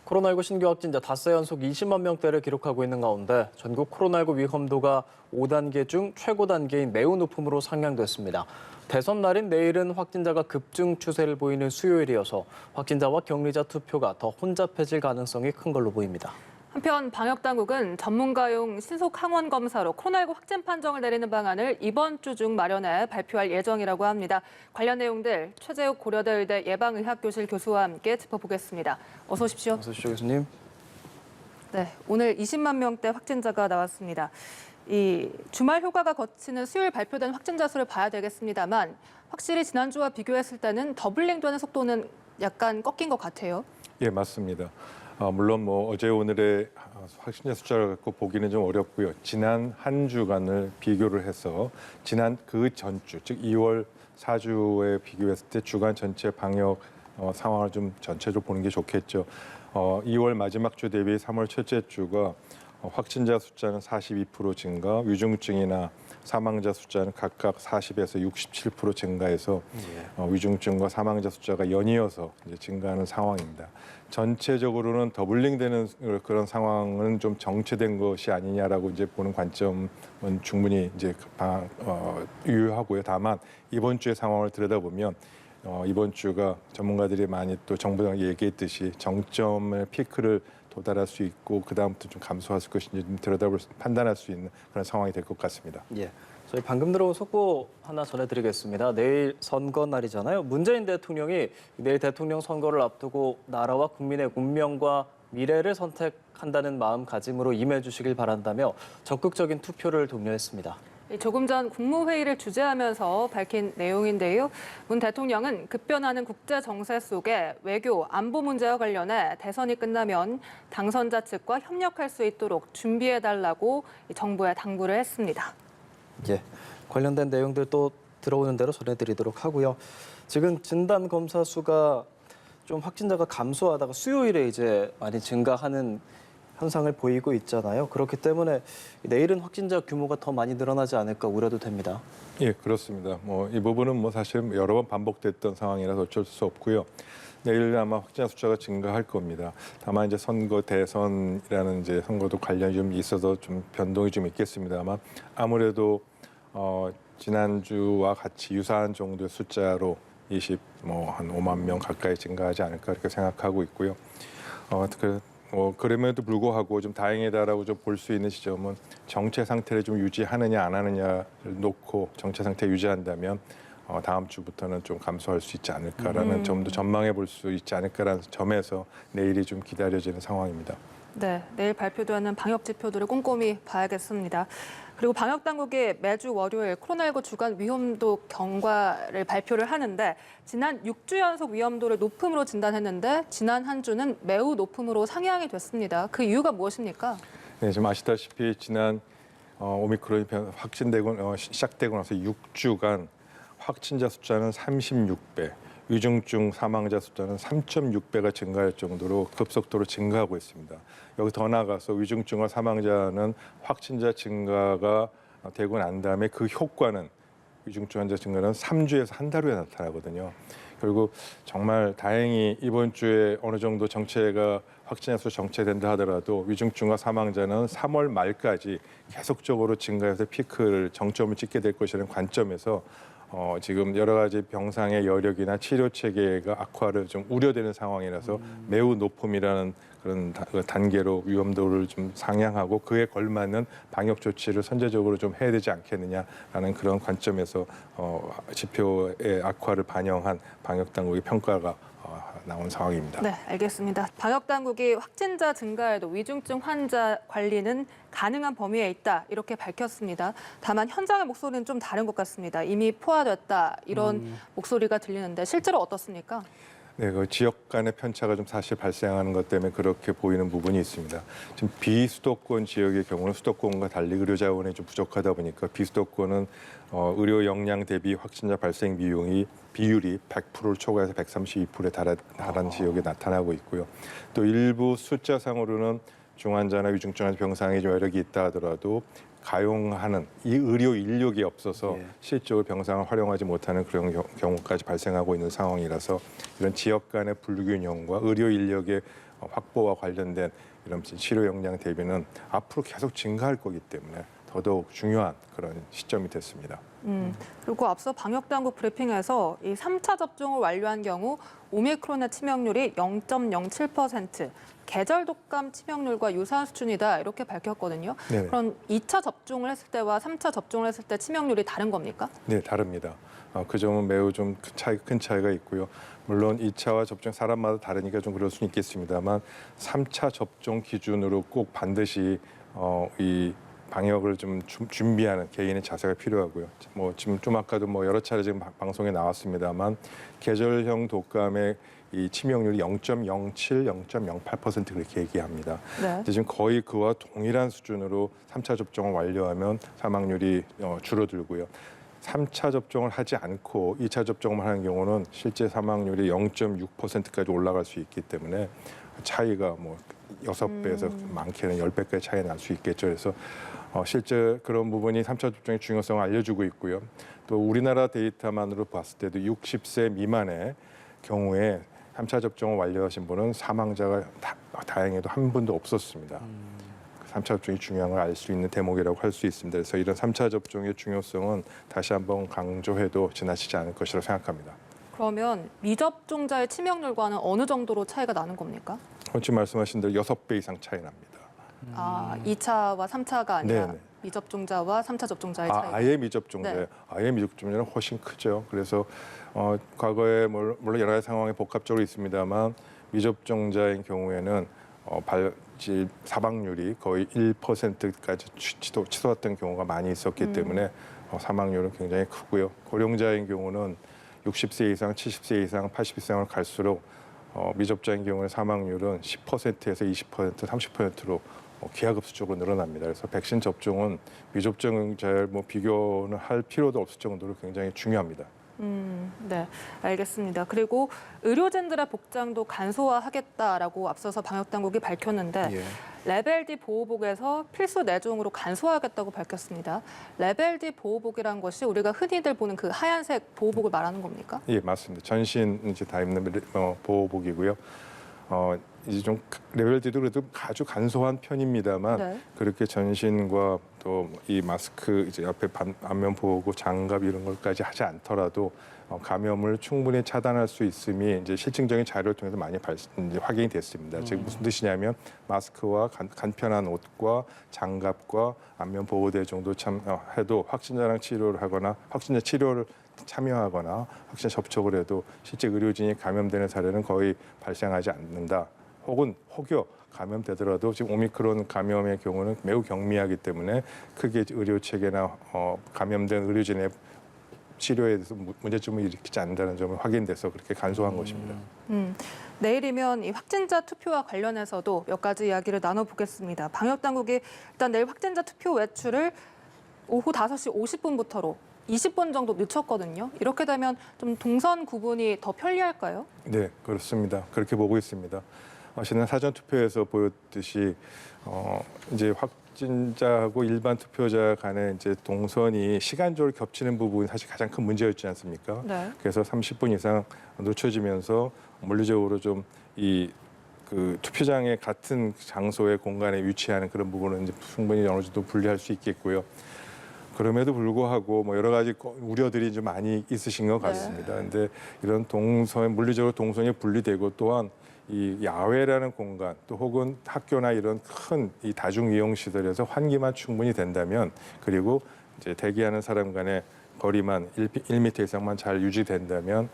코로나19 신규 확진자 닷새 연속 20만 명대를 기록하고 있는 가운데 전국 코로나19 위험도가 5단계 중 최고 단계인 매우 높음으로 상향됐습니다. 대선 날인 내일은 확진자가 급증 추세를 보이는 수요일이어서 확진자와 격리자 투표가 더 혼잡해질 가능성이 큰 걸로 보입니다. 한편 방역당국은 전문가용 신속 항원 검사로 코로나19 확진 판정을 내리는 방안을 이번 주 중 마련해 발표할 예정이라고 합니다. 관련 내용들 최재욱 고려대 의대 예방의학교실 교수와 함께 짚어보겠습니다. 어서 오십시오. 어서 오십시오, 교수님. 네, 오늘 20만 명대 확진자가 나왔습니다. 이 주말 휴가가 거치는 수요일 발표된 확진자 수를 봐야 되겠습니다만 확실히 지난주와 비교했을 때는 더블링되는 속도는 약간 꺾인 것 같아요. 예, 맞습니다. 물론 어제 오늘의 확진자 숫자를 갖고 보기는 좀 어렵고요. 지난 한 주간을 비교를 해서 지난 그 전주, 즉 2월 4주에 비교했을 때 주간 전체 방역 상황을 좀 전체적으로 보는 게 좋겠죠. 2월 마지막 주 대비 3월 첫째 주가 확진자 숫자는 42% 증가, 위중증이나 사망자 숫자는 각각 40에서 67% 증가해서 위중증과 사망자 숫자가 연이어서 이제 증가하는 상황입니다. 전체적으로는 더블링되는 그런 상황은 좀 정체된 것이 아니냐라고 이제 보는 관점은 충분히 이제 유효하고요. 다만 이번 주의 상황을 들여다보면 이번 주가 전문가들이 많이 또 정부가 얘기했듯이 정점의 피크를 도달할 수 있고 그 다음부터 좀 감소할 것인지 좀 판단할 수 있는 그런 상황이 될 것 같습니다. 예, 저희 방금 들어온 속보 하나 전해드리겠습니다. 내일 선거 날이잖아요. 문재인 대통령이 내일 대통령 선거를 앞두고 나라와 국민의 운명과 미래를 선택한다는 마음가짐으로 임해 주시길 바란다며 적극적인 투표를 독려했습니다. 조금 전 국무회의를 주재하면서 밝힌 내용인데요. 문 대통령은 급변하는 국제 정세 속에 외교, 안보 문제와 관련해 대선이 끝나면 당선자 측과 협력할 수 있도록 준비해달라고 정부에 당부를 했습니다. 예, 관련된 내용들 또 들어오는 대로 전해드리도록 하고요. 지금 진단 검사 수가 좀 확진자가 감소하다가 수요일에 이제 많이 증가하는 현상을 보이고 있잖아요. 그렇기 때문에 내일은 확진자 규모가 더 많이 늘어나지 않을까 우려도 됩니다. 예, 그렇습니다. 이 부분은 사실 여러 번 반복됐던 상황이라서 어쩔 수 없고요. 내일 아마 확진자 숫자가 증가할 겁니다. 다만 이제 선거 대선이라는 이제 선거도 관련이 좀 있어서 좀 변동이 좀 있겠습니다만 아무래도 지난주와 같이 유사한 정도의 숫자로 한 5만 명 가까이 증가하지 않을까 이렇게 생각하고 있고요. 그럼에도 불구하고 좀 다행이다라고 좀 볼 수 있는 지점은 정체 상태를 좀 유지하느냐 안 하느냐를 놓고 정체 상태 유지한다면 다음 주부터는 좀 감소할 수 있지 않을까라는 점도 전망해 볼 수 있지 않을까라는 점에서 내일이 좀 기다려지는 상황입니다. 네, 내일 발표되는 방역 지표들을 꼼꼼히 봐야겠습니다. 그리고 방역당국이 매주 월요일 코로나19 주간 위험도 경과를 발표를 하는데 지난 6주 연속 위험도를 높음으로 진단했는데 지난 한 주는 매우 높음으로 상향이 됐습니다. 그 이유가 무엇입니까? 네, 지금 아시다시피 지난 오미크론이 시작되고 나서 6주간 확진자 숫자는 36배, 위중증 사망자 숫자는 3.6배가 증가할 정도로 급속도로 증가하고 있습니다. 여기 더 나아가서 위중증과 사망자는 확진자 증가가 되고 난 다음에 그 효과는 위중증 환자 증가는 3주에서 한 달 후에 나타나거든요. 결국 정말 다행히 이번 주에 어느 정도 확진자 수 정체된다 하더라도 위중증과 사망자는 3월 말까지 계속적으로 증가해서 피크를 정점을 찍게 될 것이라는 관점에서 지금 여러 가지 병상의 여력이나 치료 체계가 악화를 좀 우려되는 상황이라서 매우 높음이라는 그런 단계로 위험도를 좀 상향하고 그에 걸맞는 방역 조치를 선제적으로 좀 해야 되지 않겠느냐라는 그런 관점에서 지표의 악화를 반영한 방역 당국의 평가가 나온 상황입니다. 네, 알겠습니다. 방역당국이 확진자 증가에도 위중증 환자 관리는 가능한 범위에 있다 이렇게 밝혔습니다. 다만 현장의 목소리는 좀 다른 것 같습니다. 이미 포화됐다 이런 목소리가 들리는데 실제로 어떻습니까? 네, 그 지역 간의 편차가 좀 사실 발생하는 것 때문에 그렇게 보이는 부분이 있습니다. 지금 비수도권 지역의 경우는 수도권과 달리 의료 자원이 좀 부족하다 보니까 비수도권은 의료 역량 대비 확진자 발생 비율이 100%를 초과해서 132%에 달하는 지역에 나타나고 있고요. 또 일부 숫자상으로는 중환자나 위중증 환자 병상에 좀 여력이 있다 하더라도 가용하는 이 의료 인력이 없어서 실적으로 병상을 활용하지 못하는 그런 경우까지 발생하고 있는 상황이라서 이런 지역 간의 불균형과 의료 인력의 확보와 관련된 이런 치료 역량 대비는 앞으로 계속 증가할 거기 때문에 더더욱 중요한 그런 시점이 됐습니다. 그리고 앞서 방역당국 브리핑에서 이 3차 접종을 완료한 경우 오미크론의 치명률이 0.07%, 계절 독감 치명률과 유사한 수준이다 이렇게 밝혔거든요. 네. 그럼 2차 접종을 했을 때와 3차 접종을 했을 때 치명률이 다른 겁니까? 네, 다릅니다. 그 점은 매우 좀 큰 차이가 있고요. 물론 2차와 접종 사람마다 다르니까 좀 그럴 수는 있겠습니다만 3차 접종 기준으로 꼭 반드시 이 방역을 좀 준비하는 개인의 자세가 필요하고요. 뭐 지금 좀 아까도 뭐 여러 차례 지금 방송에 나왔습니다만 계절형 독감의 이 치명률이 0.07, 0.08% 그렇게 얘기합니다. 네. 지금 거의 그와 동일한 수준으로 3차 접종을 완료하면 사망률이 줄어들고요. 3차 접종을 하지 않고 2차 접종만 하는 경우는 실제 사망률이 0.6%까지 올라갈 수 있기 때문에 차이가 뭐 6배에서 많게는 10배까지 차이가 날 수 있겠죠. 그래서 실제 그런 부분이 3차 접종의 중요성을 알려주고 있고요. 또 우리나라 데이터만으로 봤을 때도 60세 미만의 경우에 3차 접종을 완료하신 분은 사망자가 다행히도 한 분도 없었습니다. 3차 접종이 중요한 걸 알 수 있는 대목이라고 할 수 있습니다. 그래서 이런 3차 접종의 중요성은 다시 한번 강조해도 지나치지 않을 것이라고 생각합니다. 그러면 미접종자의 치명률과는 어느 정도로 차이가 나는 겁니까? 지금 말씀하신 대로 6배 이상 차이 납니다. 2차와 3차가 아니라 네네. 미접종자와 3차 접종자의 차이. 아예 미접종자예요. 네. 아예 미접종자는 훨씬 크죠. 그래서 과거에 물론 여러 가지 상황이 복합적으로 있습니다만 미접종자인 경우에는 발질 사망률이 거의 1%까지 치솟았던 경우가 많이 있었기 때문에 사망률은 굉장히 크고요. 고령자인 경우는 60세 이상, 70세 이상, 80세 이상을 갈수록 미접자인 경우에 사망률은 10%에서 20%, 30%로 기하급수적으로 늘어납니다. 그래서 백신 접종은 미접종자를 비교는 할 필요도 없을 정도로 굉장히 중요합니다. 네, 알겠습니다. 그리고 의료진들의 복장도 간소화하겠다라고 앞서서 방역당국이 밝혔는데 예. 레벨 D 보호복에서 필수 4종으로 간소화하겠다고 밝혔습니다. 레벨 D 보호복이란 것이 우리가 흔히들 보는 그 하얀색 보호복을 말하는 겁니까? 예, 맞습니다. 전신 이제 다 입는 보호복이고요. 이제 좀 레벨 D도 그래도 아주 간소한 편입니다만 네. 그렇게 전신과 또 이 마스크 이제 옆에 안면 보호구, 장갑 이런 것까지 하지 않더라도 감염을 충분히 차단할 수 있음이 이제 실증적인 자료를 통해서 많이 이제 확인이 됐습니다. 즉 무슨 뜻이냐면 마스크와 간편한 옷과 장갑과 안면 보호대 정도 해도 확진자랑 치료를 하거나 확진자 치료를 참여하거나 확진자 접촉을 해도 실제 의료진이 감염되는 사례는 거의 발생하지 않는다. 혹여 감염되더라도 지금 오미크론 감염의 경우는 매우 경미하기 때문에 크게 의료 체계나 감염된 의료진의 치료에 대해서 문제점을 일으키지 않는다는 점을 확인돼서 그렇게 간소한 것입니다. 내일이면 이 확진자 투표와 관련해서도 몇 가지 이야기를 나눠보겠습니다. 방역당국이 일단 내일 확진자 투표 외출을 오후 5시 50분부터로 20분 정도 늦췄거든요. 이렇게 되면 좀 동선 구분이 더 편리할까요? 네, 그렇습니다. 그렇게 보고 있습니다. 지난 사전 투표에서 보였듯이 이제 확진자하고 일반 투표자 간의 이제 동선이 시간적으로 겹치는 부분이 사실 가장 큰 문제였지 않습니까? 네. 그래서 30분 이상 늦춰지면서 물리적으로 좀 그 투표장의 같은 장소의 공간에 위치하는 그런 부분은 이제 충분히 어느 정도 분리할 수 있겠고요. 그럼에도 불구하고 여러 가지 우려들이 좀 많이 있으신 것 같습니다. 그런데 이런 물리적으로 동선이 분리되고 또한 이 야외라는 공간 또 혹은 학교나 이런 큰 이 다중 이용 시설에서 환기만 충분히 된다면 그리고 이제 대기하는 사람 간의 거리만 1m 이상만 잘 유지된다면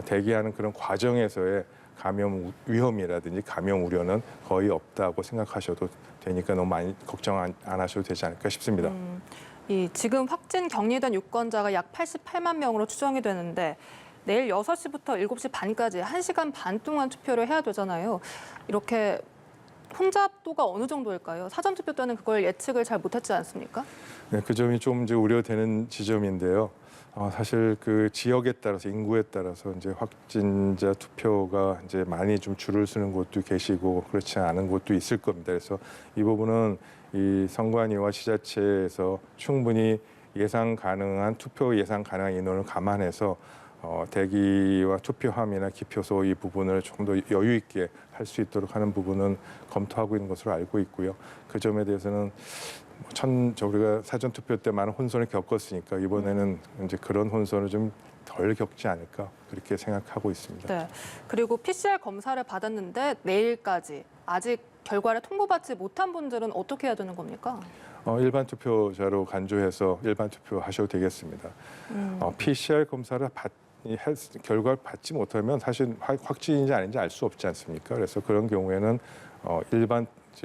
대기하는 그런 과정에서의 감염 위험이라든지 감염 우려는 거의 없다고 생각하셔도 되니까 너무 많이 걱정 안 하셔도 되지 않을까 싶습니다. 지금 확진 격리된 유권자가 약 88만 명으로 추정이 되는데 내일 6시부터 7시 반까지 1시간 반 동안 투표를 해야 되잖아요. 이렇게 혼잡도가 어느 정도일까요? 사전투표 때는 그걸 예측을 잘 못했지 않습니까? 네, 그 점이 좀 이제 우려되는 지점인데요. 사실 그 지역에 따라서 인구에 따라서 이제 확진자 투표가 이제 많이 좀 줄을 서는 곳도 계시고 그렇지 않은 곳도 있을 겁니다. 그래서 이 부분은 이 선관위와 지자체에서 충분히 투표 예상 가능한 인원을 감안해서 대기와 투표함이나 기표소 이 부분을 조금 더 여유 있게 할 수 있도록 하는 부분은 검토하고 있는 것으로 알고 있고요. 그 점에 대해서는 우리가 사전 투표 때 많은 혼선을 겪었으니까 이번에는 이제 그런 혼선을 좀 덜 겪지 않을까 그렇게 생각하고 있습니다. 네. 그리고 PCR 검사를 받았는데 내일까지 아직 결과를 통보받지 못한 분들은 어떻게 해야 되는 겁니까? 일반 투표자로 간주해서 일반 투표하셔도 되겠습니다. PCR 검사를 결과를 받지 못하면 사실 확진인지 아닌지 알 수 없지 않습니까? 그래서 그런 경우에는 일반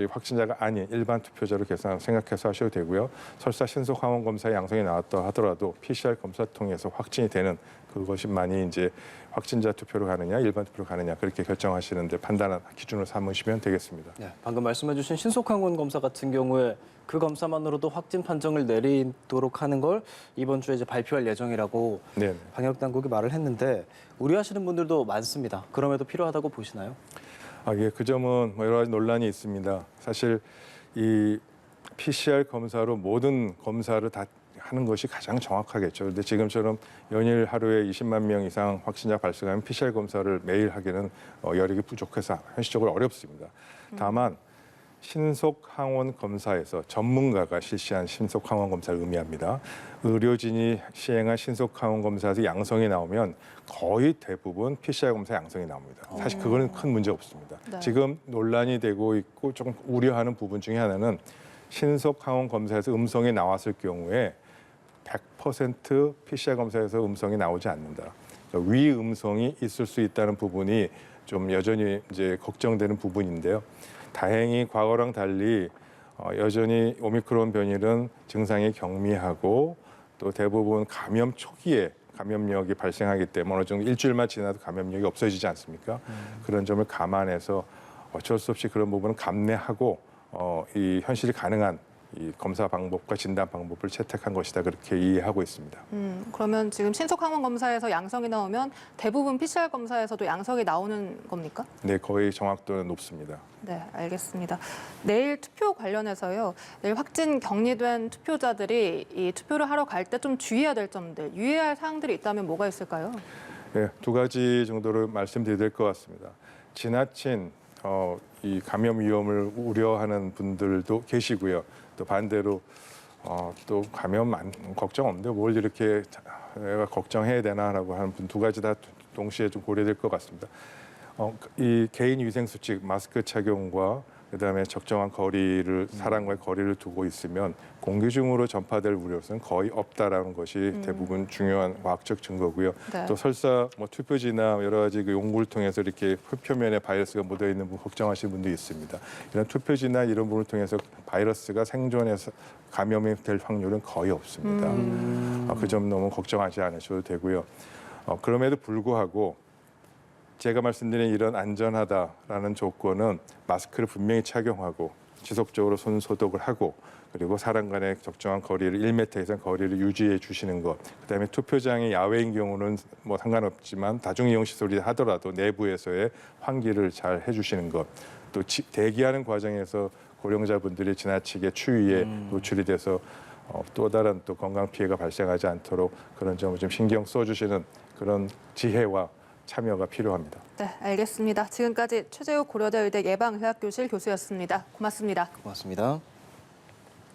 확진자가 아닌 일반 투표자로 생각해서 하셔도 되고요. 설사 신속 항원 검사에 양성이 나왔다 하더라도 PCR 검사 통해서 확진이 되는 그것만이 이제 확진자 투표로 가느냐 일반 투표로 가느냐 그렇게 결정하시는데 판단한 기준으로 삼으시면 되겠습니다. 네, 방금 말씀해주신 신속항원 검사 같은 경우에 그 검사만으로도 확진 판정을 내리도록 하는 걸 이번 주에 이제 발표할 예정이라고 네. 방역 당국이 말을 했는데 우려하시는 분들도 많습니다. 그럼에도 필요하다고 보시나요? 예, 그 점은 여러 가지 논란이 있습니다. 사실 이 PCR 검사로 모든 검사를 다 하는 것이 가장 정확하겠죠. 그런데 지금처럼 연일 하루에 20만 명 이상 확진자 발생하면 PCR 검사를 매일 하기는 여력이 부족해서 현실적으로 어렵습니다. 다만 신속 항원 검사에서 전문가가 실시한 신속 항원 검사를 의미합니다. 의료진이 시행한 신속 항원 검사에서 양성이 나오면 거의 대부분 PCR 검사 양성이 나옵니다. 사실 그거는 큰 문제 없습니다. 네. 지금 논란이 되고 있고 조금 우려하는 부분 중에 하나는 신속 항원 검사에서 음성이 나왔을 경우에 100% PCR 검사에서 음성이 나오지 않는다. 그러니까 위음성이 있을 수 있다는 부분이 좀 여전히 이제 걱정되는 부분인데요. 다행히 과거랑 달리 여전히 오미크론 변이는 증상이 경미하고 또 대부분 감염 초기에 감염력이 발생하기 때문에 어느 정도 일주일만 지나도 감염력이 없어지지 않습니까? 그런 점을 감안해서 어쩔 수 없이 그런 부분은 감내하고 이 현실이 가능한 이 검사 방법과 진단 방법을 채택한 것이다 그렇게 이해하고 있습니다. 그러면 지금 신속 항원 검사에서 양성이 나오면 대부분 PCR 검사에서도 양성이 나오는 겁니까? 네, 거의 정확도는 높습니다. 네, 알겠습니다. 내일 투표 관련해서요. 내일 확진 격리된 투표자들이 이 투표를 하러 갈 때 좀 주의해야 될 점들, 유의할 사항들이 있다면 뭐가 있을까요? 네, 두 가지 정도를 말씀드려야 될 것 같습니다. 지나친 이 감염 위험을 우려하는 분들도 계시고요. 또 반대로 또 감염 걱정 없는데 뭘 이렇게 내가 걱정해야 되나라고 하는 분 두 가지 다 동시에 좀 고려될 것 같습니다. 이 개인 위생 수칙 마스크 착용과 그다음에 적정한 거리를 사람과의 거리를 두고 있으면 공기 중으로 전파될 우려성은 거의 없다라는 것이 대부분 중요한 과학적 증거고요. 네. 또 설사 뭐 투표지나 여러 가지 그 용구를 통해서 이렇게 표면에 바이러스가 묻어 있는 분 걱정하시는 분도 있습니다. 이런 투표지나 이런 부분을 통해서 바이러스가 생존해서 감염이 될 확률은 거의 없습니다. 그 점 너무 걱정하지 않으셔도 되고요. 그럼에도 불구하고 제가 말씀드린 이런 안전하다라는 조건은 마스크를 분명히 착용하고 지속적으로 손 소독을 하고 그리고 사람 간의 적정한 거리를 1m 이상 거리를 유지해 주시는 것. 그다음에 투표장이 야외인 경우는 뭐 상관없지만 다중이용 시설이 하더라도 내부에서의 환기를 잘 해주시는 것. 또 대기하는 과정에서 고령자분들이 지나치게 추위에 노출이 돼서 또 다른 또 건강 피해가 발생하지 않도록 그런 점을 좀 신경 써주시는 그런 지혜와 참여가 필요합니다. 네, 알겠습니다. 지금까지 최재욱 고려대 의대 예방의학교실 교수였습니다. 고맙습니다. 고맙습니다.